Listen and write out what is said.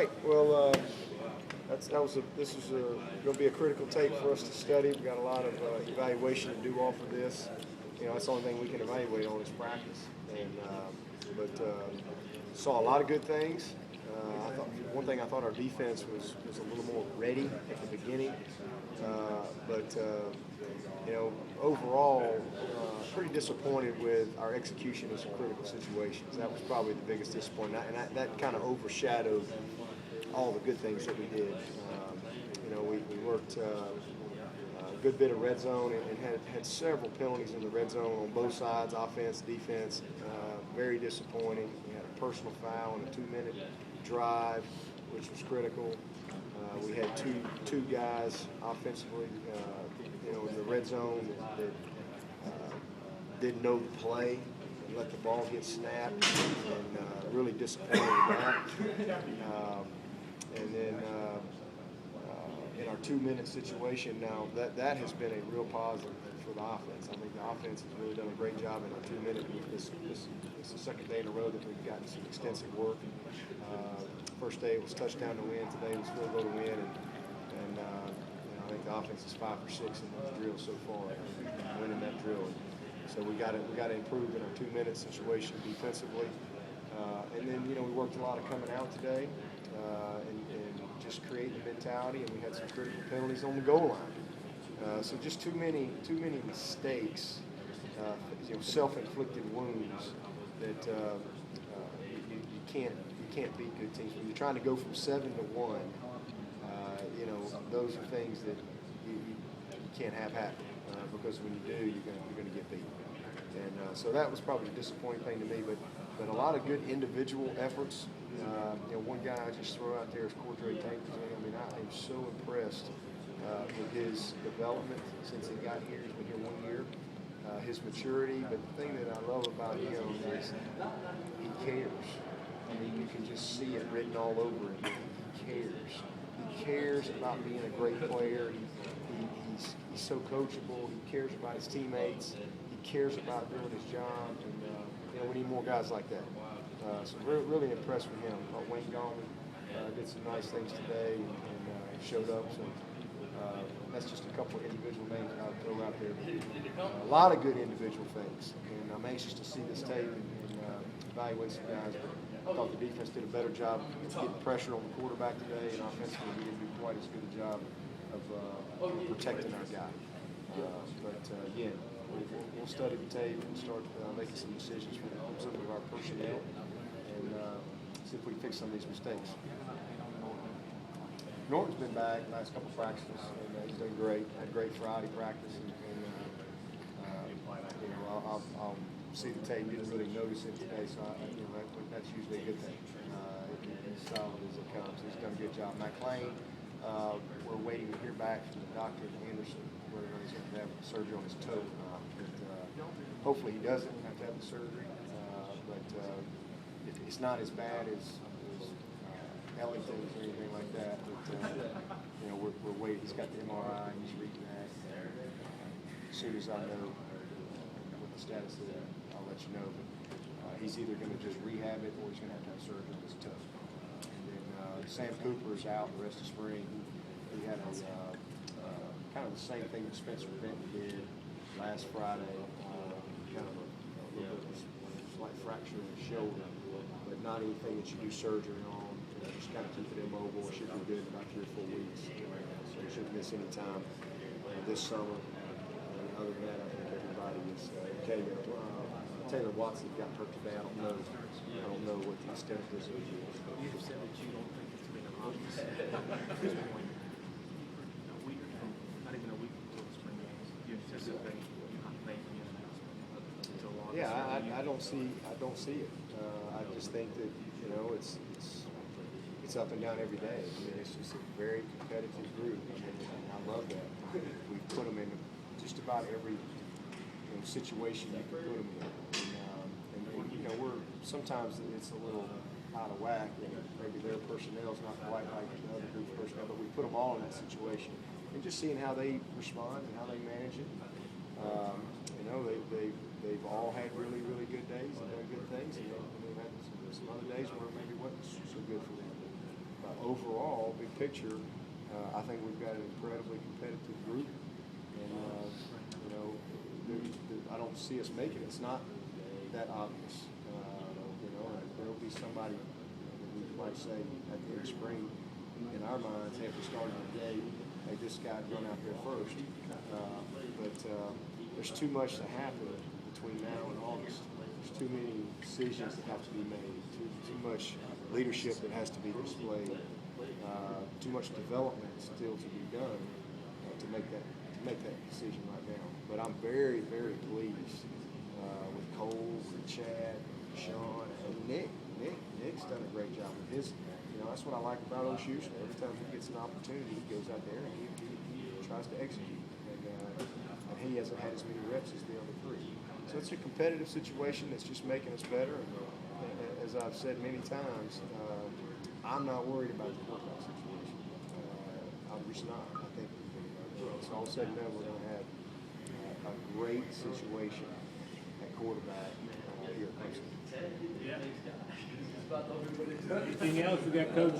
right. Well, this is going to be a critical tape for us to study. We've got a lot of evaluation to do off of this. You know, that's the only thing we can evaluate on is practice. Saw a lot of good things. One thing I thought our defense was a little more ready at the beginning. You know, overall, pretty disappointed with our execution in some critical situations. That was probably the biggest disappointment, and that kind of overshadowed all the good things that we did. You know, we worked a good bit of red zone and had several penalties in the red zone on both sides, offense, defense. Very disappointing. We had a personal foul on a 2-minute drive, which was critical. We had two guys offensively, you know, in the red zone that didn't know the play and let the ball get snapped, and really disappointed with that. And then in our 2-minute situation now, that has been a real positive for the offense. I think the offense has really done a great job in our 2-minute. This is the second day in a row that we've gotten some extensive work. First day it was touchdown to win. Today was field goal to win, and you know, I think the offense is 5 for 6 in those drills so far, winning that drill. So we got to improve in our 2-minute situation defensively, and then you know we worked a lot of coming out today, and just creating mentality, and we had some critical penalties on the goal line. So just too many mistakes, you know, self-inflicted wounds that you can't beat good teams. When you're trying to go from 7 to 1, you know, those are things that you can't have happen, because when you do, you're going to get beat. And so that was probably a disappointing thing to me, but a lot of good individual efforts. You know, one guy I just throw out there is Cordray Tankers. I mean, I am so impressed with his development since he got here. He's been here 1 year. His maturity, but the thing that I love about him is he cares. I mean, you can just see it written all over him. He cares. He cares about being a great player. He's so coachable. He cares about his teammates. He cares about doing his job. And you know, we need more guys like that. So we're really impressed with him. Wayne Gallman did some nice things today and showed up. So that's just a couple of individual names that I'd throw out there. A lot of good individual things. And I'm anxious to see this tape and evaluate some guys. But I thought the defense did a better job getting pressure on the quarterback today, and offensively we didn't do quite as good a job of protecting our guy. Again, we'll study the tape and start making some decisions for some of our personnel and see if we can fix some of these mistakes. Norton's been back last couple of practices, and he's done great. Had a great Friday practice, and you know, I'll see the tape. Didn't really notice it today, so you know, that's usually a good thing. He's solid as it comes. He's done a good job. McLean, we're waiting to hear back from the doctor at Anderson whether he's going to have surgery on his toe. Hopefully he doesn't have to have the surgery, but it's not as bad as Ellington's or anything like that. But you know, we're waiting. He's got the MRI. He's reading that. As soon as I know what the status is, I'll let you know. But he's either going to just rehab it or he's going to have surgery on his toe. And then Sam Cooper is out the rest of spring. He had a kind of the same thing that Spencer Benton did last Friday. Kind of a little bit of a slight fracture in the shoulder, but not anything that you do surgery on. Just kind of keep it immobile. It should be good in about 3 or 4 weeks. So he shouldn't miss any time this summer. Other than that, I think everybody is okay. Taylor Watson got hurt today. I don't know what the extent of this is. You have said that you don't think it's been an obvious at this point. A week from, not even a week before the spring games, you anticipate not making an announcement until August. Yeah, I don't see it. I just think that it's up and down every day. I mean, it's just a very competitive group, and I love that. We put them in just about every situation you can put them in, and you know, sometimes it's a little out of whack, and maybe their personnel's not quite like the other group's personnel, but we put them all in that situation, and just seeing how they respond and how they manage it. You know, they've all had really good days and done good things, and then some other days where maybe it wasn't so good for them. overall, big picture, I think we've got an incredibly competitive group, and you know, I don't see us making it. It's not that obvious. You know, there'll be somebody that we might say at the end of spring in our minds after starting the day, hey, this guy run out there first. But there's too much to happen between now and August. There's too many decisions that have to be made. Too much leadership that has to be displayed. Too much development still to be done to make that decision right now. But I'm very, very pleased with Cole, with Chad, Sean, and Nick. Nick's done a great job with his. You know, that's what I like about O'Shoe. Every time he gets an opportunity, he goes out there and he tries to execute. And he hasn't had as many reps as the other three. So it's a competitive situation that's just making us better. And as I've said many times, I'm not worried about the quarterback situation. I'm just not. I think it's all said and done, we're going to have a great situation at quarterback here at Clemson. Anything else? We got Coach